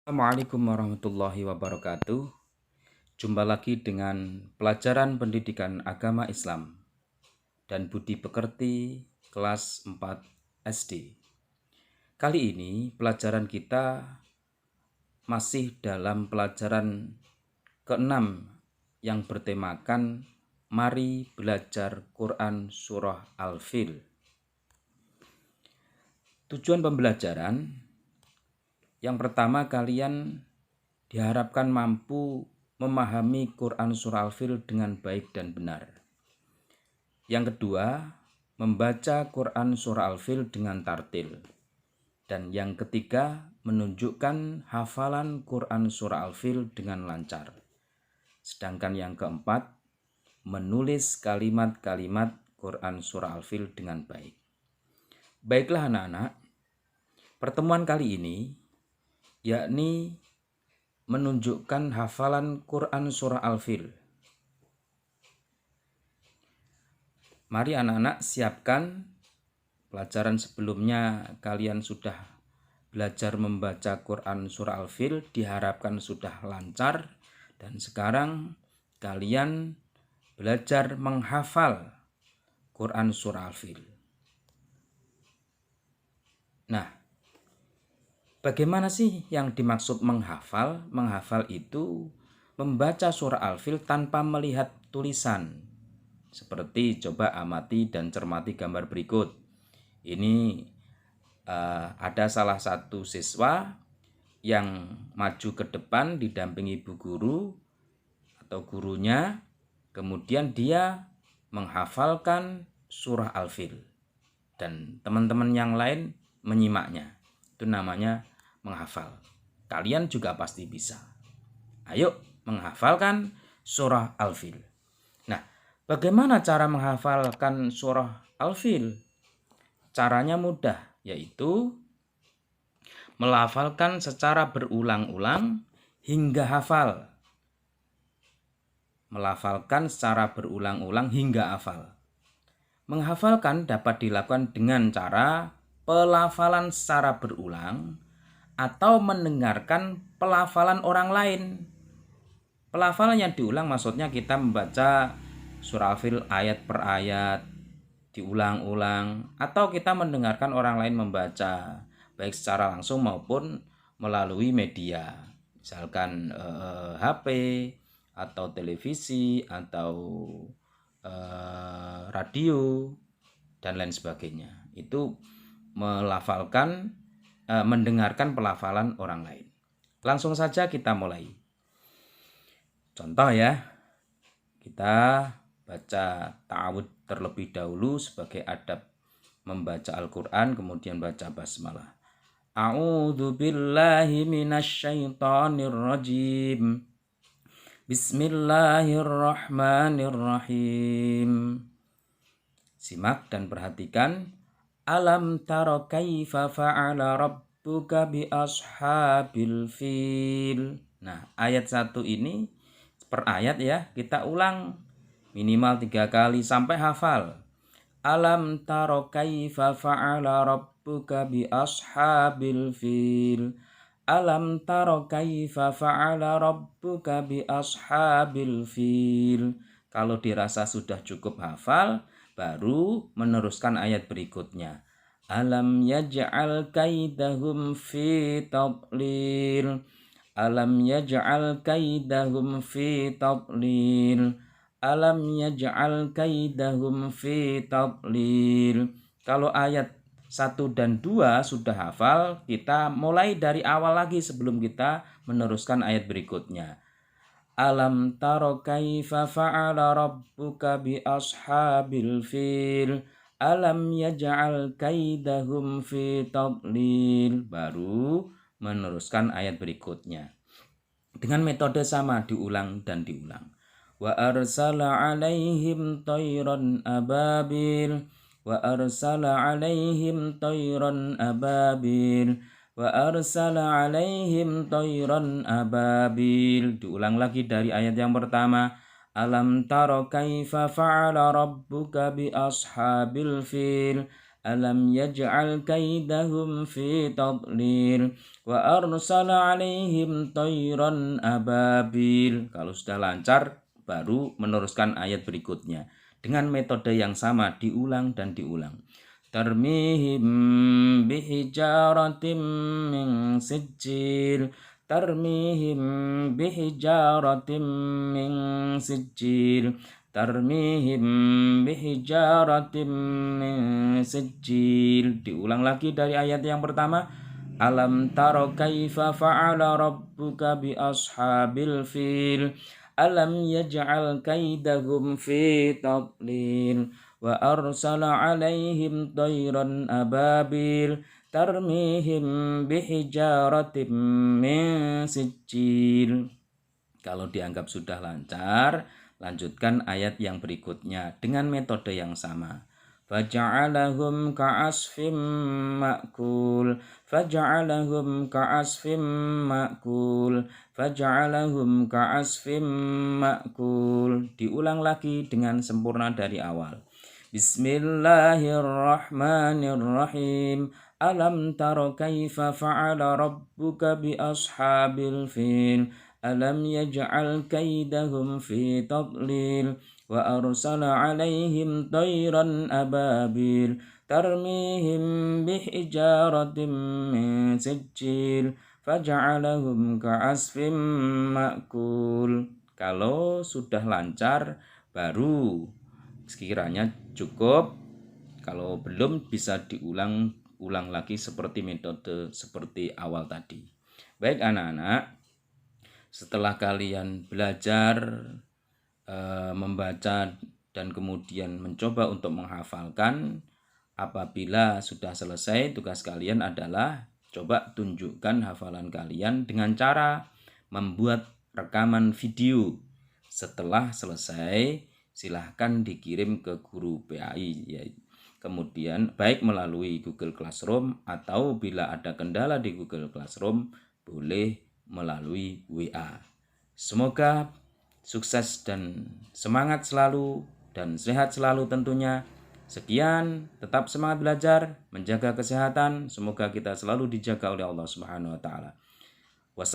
Assalamualaikum warahmatullahi wabarakatuh. Jumpa lagi dengan pelajaran pendidikan agama Islam dan budi pekerti kelas 4 SD. Kali ini pelajaran kita masih dalam pelajaran ke-6 yang bertemakan Mari Belajar Quran Surah Al-Fil. Tujuan pembelajaran yang pertama, kalian diharapkan mampu memahami Quran Surah Al-Fil dengan baik dan benar. Yang kedua, membaca Quran Surah Al-Fil dengan tartil. Dan yang ketiga, menunjukkan hafalan Quran Surah Al-Fil dengan lancar. Sedangkan yang keempat, menulis kalimat-kalimat Quran Surah Al-Fil dengan baik. Baiklah anak-anak, pertemuan kali ini yakni menunjukkan hafalan Quran Surah Al-Fil. Mari anak-anak siapkan pelajaran sebelumnya. Kalian sudah belajar membaca Quran Surah Al-Fil, diharapkan sudah lancar. Dan sekarang kalian belajar menghafal Quran Surah Al-Fil. Nah, bagaimana sih yang dimaksud menghafal? Menghafal itu membaca surah Al-Fil tanpa melihat tulisan. Seperti coba amati dan cermati gambar berikut. Ini ada salah satu siswa yang maju ke depan didampingi ibu guru atau gurunya. Kemudian dia menghafalkan surah Al-Fil. Dan teman-teman yang lain menyimaknya. Itu namanya menghafal. Kalian juga pasti bisa. Ayo menghafalkan surah Al-Fil. Nah, bagaimana cara menghafalkan surah Al-Fil? Caranya mudah, yaitu melafalkan secara berulang-ulang hingga hafal. Melafalkan secara berulang-ulang hingga hafal. Menghafalkan dapat dilakukan dengan cara pelafalan secara berulang atau mendengarkan pelafalan orang lain. Pelafalan yang diulang maksudnya kita membaca surah Al-Fil ayat per ayat, diulang-ulang, atau kita mendengarkan orang lain membaca, baik secara langsung maupun melalui media, misalkan HP atau televisi atau radio dan lain sebagainya. Itu melafalkan, mendengarkan pelafalan orang lain. Langsung saja kita mulai. Contoh ya, kita baca ta'awudz terlebih dahulu sebagai adab membaca Al-Quran, kemudian baca basmalah. A'udzu billahi minasyaitonir rajim. Bismillahirrahmanirrahim. Simak dan perhatikan. Alam taro kaifa fa'ala rabbuka bi ashabil fil. Nah, ayat 1 ini per ayat ya, kita ulang minimal 3 kali sampai hafal. Alam taro kaifa fa'ala rabbuka bi ashabil fil. Alam taro kaifa fa'ala rabbuka bi ashabil fil. Kalau dirasa sudah cukup hafal, baru meneruskan ayat berikutnya. Alam yaj'al kaidahum fi tadlil. Alam yaj'al kaidahum fi tadlil. Alam yaj'al kaidahum fi tadlil. Kalau ayat 1 dan 2 sudah hafal, kita mulai dari awal lagi sebelum kita meneruskan ayat berikutnya. Alam taro kaifa fa'ala rabbuka bi ashabil fil. Alam yaj'al kaidahum fi tadlil. Baru meneruskan ayat berikutnya. Dengan metode sama, diulang dan diulang. Wa arsala alaihim tayran ababil. Wa arsala alaihim tayran ababil. Wa arsala alaihim tayran ababil. Diulang lagi dari ayat yang pertama. Alam taro kaifa fa'ala rabbuka bi ashabil fil. Alam yaj'al kaidahum fi tadlil wa arsala alaihim tayran ababil. Kalau sudah lancar baru meneruskan ayat berikutnya dengan metode yang sama, diulang dan diulang. Tarmihim bihijaratim min sijil, tarmihim bihijaratim min sijil, tarmihim bihijaratim min sijil. Diulang lagi dari ayat yang pertama. Alam taro kaifa fa'ala rabbuka bi ashabil fil, alam yaj'al kaidahum fi tadlil wa arsala alaihim tayran ababil tarmihim bihijaratim min sijil. Kalau dianggap sudah lancar, lanjutkan ayat yang berikutnya dengan metode yang sama. Faja'alahum ka'asfim ma'kul, faja'alahum ka'asfim ma'kul, faja'alahum ka'asfim ma'kul. Diulang lagi dengan sempurna dari awal. Bismillahirrahmanirrahim. Alam taro kaifa fa'ala rabbuka bi ashabil fil, alam yaj'al kaidahum fi tadlil wa arsala alaihim tayran ababil tarmihim bihijaratim min sijil faja'alahum ka'asfim ma'kul. Kalau sudah lancar baru sekiranya cukup. Kalau belum bisa diulang lagi seperti metode seperti awal tadi. Baik anak-anak, setelah kalian belajar membaca dan kemudian mencoba untuk menghafalkan, apabila sudah selesai tugas kalian adalah coba tunjukkan hafalan kalian dengan cara membuat rekaman video. Setelah selesai silahkan dikirim ke guru PAI ya. Kemudian baik melalui Google Classroom atau bila ada kendala di Google Classroom boleh melalui WA. Semoga sukses dan semangat selalu dan sehat selalu tentunya. Sekian, tetap semangat belajar, menjaga kesehatan. Semoga kita selalu dijaga oleh Allah Subhanahu wa taala.